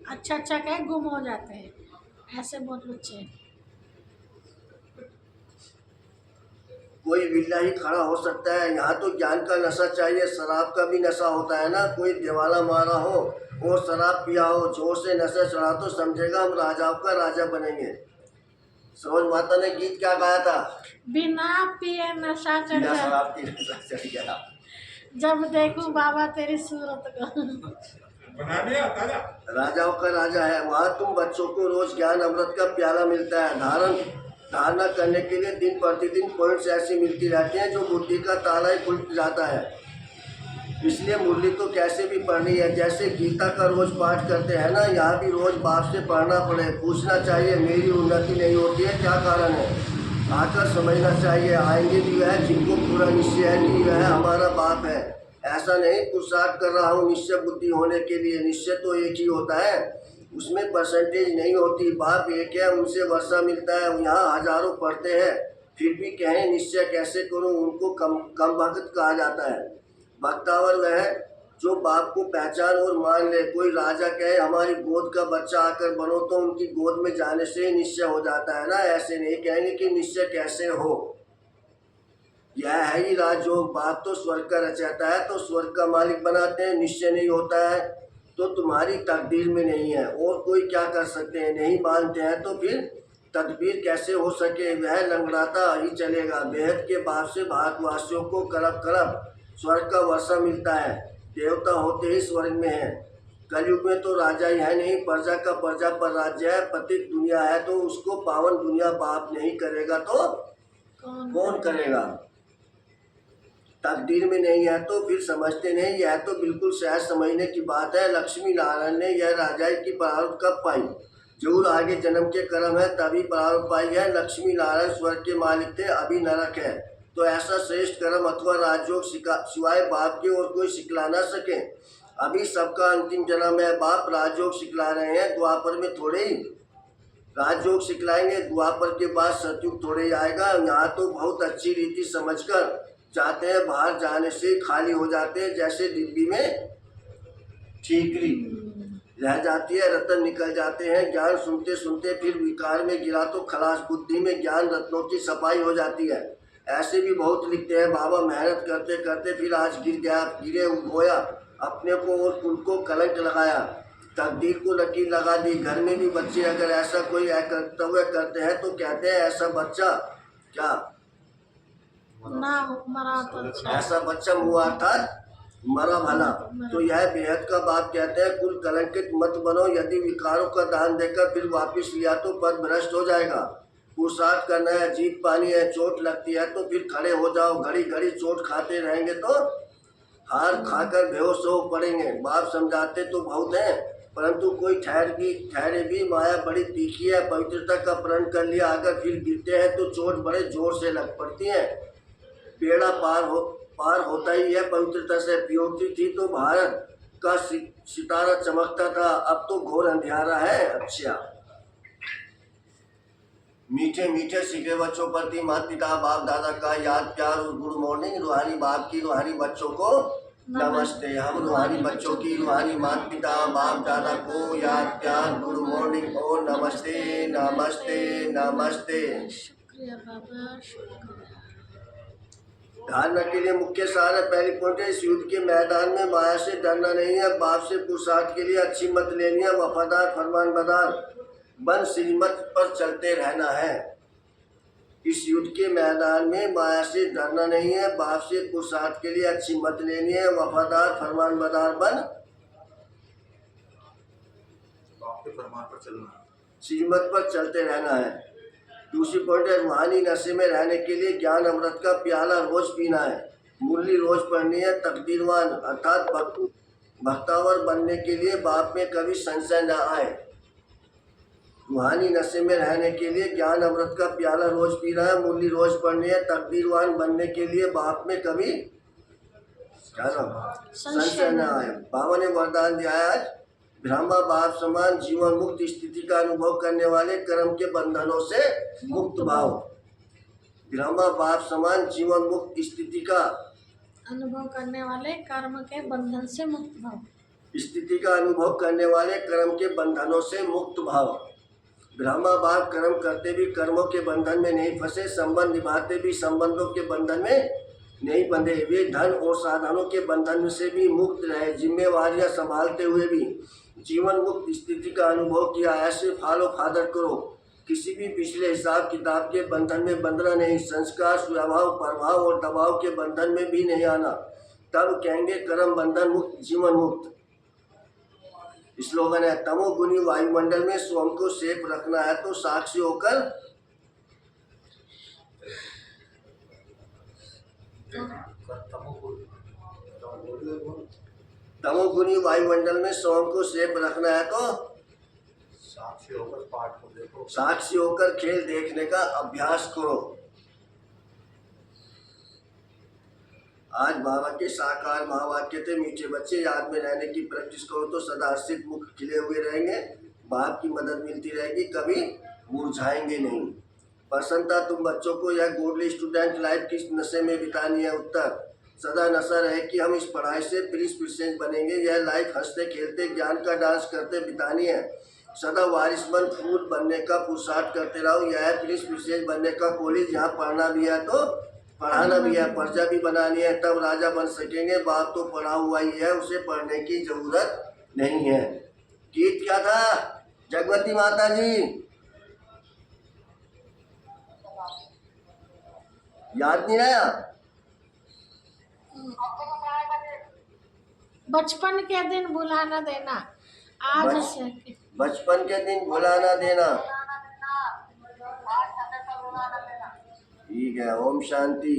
अच्छा अच्छा कहे गुम हो जाते हैं, ऐसे बहुत बच्चे। कोई बिल्ला ही खड़ा हो सकता है। यहाँ तो ज्ञान का नशा चाहिए, शराब का भी नशा होता है ना। कोई दिवाला मारा हो और शराब पिया हो, जोर से नशा चढ़ा तो समझेगा हम राजाओं का राजा बनेंगे। सरोज माता ने गीत क्या गाया था? बिना पिए नशा चढ़ बिना गया, शराब की नशा चढ़ गया। जब देखूं बाबा तेरी सूरत को। बना दिया ताजा। राजाओं का राजा है वहाँ। तुम बच्चों को रोज ज्ञान अमृत का प्याला मिलता है। धारणा करने के लिए दिन प्रतिदिन पॉइंट्स ऐसी मिलती रहती हैं जो बुद्धि का ताला ही खुल जाता है। इसलिए मुरली तो कैसे भी पढ़नी है। जैसे गीता का रोज पाठ करते हैं ना, यहाँ भी रोज बाप से पढ़ना पड़े। पूछना चाहिए मेरी उन्नति नहीं होती है, क्या कारण है। आकर समझना चाहिए। आएंगे भी वह जिनको पूरा निश्चय है कि वह हमारा बाप है। ऐसा नहीं पुरुषार्थ कर रहा हूँ निश्चय बुद्धि होने के लिए। निश्चय तो एक ही होता है, उसमें परसेंटेज नहीं होती। बाप एक है, उनसे वर्षा मिलता है। यहाँ हजारों पढ़ते हैं फिर भी कहें निश्चय कैसे करूँ, उनको कम भक्त कहा जाता है। भक्तावर वह है जो बाप को पहचान और मान ले। कोई राजा कहे हमारी गोद का बच्चा आकर बनो, तो उनकी गोद में जाने से ही निश्चय हो जाता है ना। ऐसे नहीं कहेंगे कि निश्चय कैसे हो। यह है ही राजयोग। बाप तो स्वर्ग का रचयिता है, तो स्वर्ग का मालिक बनाते हैं। निश्चय नहीं होता है तो तुम्हारी तकदीर में नहीं है, और कोई क्या कर सकते हैं। नहीं मानते हैं तो फिर तदबीर कैसे हो सके। वह लंगड़ाता ही चलेगा। बेहद के बाप से भारतवासियों को करब करब स्वर्ग का वर्षा मिलता है। देवता होते ही स्वर्ग में है। कलयुग में तो राजा ही है नहीं, प्रजा का प्रजा पर राज्य है। पतित दुनिया है तो उसको पावन दुनिया बाप नहीं करेगा तो कौन करेगा। तकदीर में नहीं है तो फिर समझते नहीं। यह तो बिल्कुल सहज समझने की बात है। लक्ष्मी नारायण ने यह राजाई की प्रारब्ध कब पाई? जरूर आगे जन्म के कर्म है तभी प्रारब्ध पाई है। लक्ष्मी नारायण स्वर्ग के मालिक थे, अभी नरक है। तो ऐसा श्रेष्ठ कर्म अथवा राजयोग सिवाय बाप के और कोई सिखला ना सके। अभी सबका अंतिम जन्म है। बाप राजयोग सिखला रहे हैं, द्वापर में थोड़े ही राजयोग सिखलाएंगे। द्वापर के बाद सतयुग थोड़े ही आएगा। यहाँ तो बहुत अच्छी रीति समझकर जाते हैं, बाहर जाने से खाली हो जाते हैं। जैसे डिब्बी में ठीकरी रह जाती है, रत्न निकल जाते हैं। ज्ञान सुनते सुनते फिर विकार में गिरा तो खलास। बुद्धि में ज्ञान रत्नों की सफाई हो जाती है। ऐसे भी बहुत लिखते हैं, बाबा मेहनत करते करते फिर आज गिर गया, गिरे गोया अपने को और कुल को कलंक लगाया, तकदीर को लकीर लगा दी। घर में भी बच्चे अगर ऐसा कोई कर्तव्य करते हैं तो कहते हैं ऐसा बच्चा क्या ना मरा तो ऐसा बच्चा मुआ अर्थात मरा भला। तो यह बेहद का बाप कहते हैं कुल कलंकित मत बनो। यदि विकारों का दान देकर फिर वापिस लिया तो पद भ्रष्ट हो जाएगा। पुरुषार्थ करना है, जीत पानी है, चोट लगती है तो फिर खड़े हो जाओ। घड़ी घड़ी चोट खाते रहेंगे तो हार खाकर बेहोश हो पड़ेंगे। बाप समझाते तो बहुत हैं परंतु कोई ठहरे भी माया बड़ी तीखी है। पवित्रता का प्रण कर लिया, अगर फिर गिरते हैं तो चोट बड़े जोर से लग पड़ती है। बेड़ा पार होता ही है पवित्रता से। प्योरिटी थी तो भारत का सितारा चमकता था, अब तो घोर अंधियारा है। अच्छा, मीठे मीठे सीखे बच्चों प्रति माता पिता बाप दादा का याद प्यार और गुड मॉर्निंग। रूहानी बाप की रूहानी बच्चों को नमस्ते। हम रूहानी बच्चों की रूहानी माता पिता बाप दादा को याद प्यार गुड मॉर्निंग और नमस्ते नमस्ते नमस्ते। शुक्रिया बाबा, शुक्रिया। धारणा के लिए मुख्य सार है। पहली पॉइंट है, इस युद्ध के मैदान में माया से डरना नहीं है। बाप से पुरुषार्थ के लिए अच्छी मत लेनी है। वफादार फरमानबरदार बन श्रीमत पर चलते रहना है। इस युद्ध के मैदान में माया से डरना नहीं है। बाप से पुरुषार्थ के लिए अच्छी मत लेनी है। वफादार फरमानबरदार बन बाप के फरमान पर चलना, श्रीमत पर चलते रहना है। दूसरी पॉइंट है, रूहानी नशे में रहने के लिए ज्ञान अमृत का प्याला रोज पीना है। मुरली रोज पढ़नी है। तकदीरवान अर्थात भक्तावर बनने के लिए बाप में कभी संशय न आए। रूहानी नशे में रहने के लिए ज्ञान अमृत का प्याला रोज पीना है। मुरली रोज पढ़नी है। तकदीरवान बनने के लिए बाप में कभी क्या संशय न आए। बाबा ने वरदान दिया है, ब्रह्मा बाप समान जीवन मुक्त स्थिति का अनुभव करने वाले कर्म के बंधनों से मुक्त भाव। ब्रह्मा बाप समान जीवन मुक्त स्थिति का अनुभव करने वाले कर्म के बंधन से मुक्त भाव। स्थिति का अनुभव करने वाले कर्म के बंधनों से मुक्त भाव। ब्रह्मा बाप कर्म करते भी कर्मों के बंधन में नहीं फंसे, संबंध निभाते भी संबंधों के बंधन में नहीं बंधे। वे धन और साधनों के बंधन से भी मुक्त रहे, जिम्मेवारियां संभालते हुए भी जीवन मुक्त स्थिति का अनुभव किया। ऐसे फॉलो फादर करो, किसी भी पिछले हिसाब किताब के बंधन में बंधना नहीं, संस्कार स्वभाव प्रभाव और दबाव के बंधन में भी नहीं आना, तब कहेंगे कर्म बंधन मुक्त जीवन मुक्त। स्लोगन है, तमोगुनी वायुमंडल में स्वयं को सेफ रखना है तो साक्षी होकर तमोगुनी वायुमंडल में स्वयं को सेफ रखना है तो साक्षी होकर पाठ को देखो, साक्षी होकर खेल देखने का अभ्यास करो। आज बाबा के साकार महावाक्य थे, मीठे बच्चे याद में रहने की प्रैक्टिस करो तो सदा हर्षित मुख खिले हुए रहेंगे, बाप की मदद मिलती रहेगी, कभी मुरझाएंगे नहीं। प्रसन्नता तुम बच्चों को यह गोल्डन स्टूडेंट लाइफ किस नशे में बितानी है? उत्तर, सदा नशा रहे कि हम इस पढ़ाई से प्रिंस बनेंगे। यह लाइफ हंसते खेलते ज्ञान का डांस करते बितानी है। सदा वारिसमंद फूल बनने का पुरुषार्थ करते रहो। यह है प्रिंस बनने का कॉलेज, यहाँ पढ़ना भी है तो पढ़ाना भी है, प्रजा भी बनानी है, तब राजा बन सकेंगे। बाप तो पढ़ा हुआ ही है, उसे पढ़ने की जरूरत नहीं है। गीत क्या था? जगवती माता जी याद नहीं आया? बचपन के दिन भुलाना देना, आज से बचपन के दिन भुलाना देना। ठीक है, ओम शांति।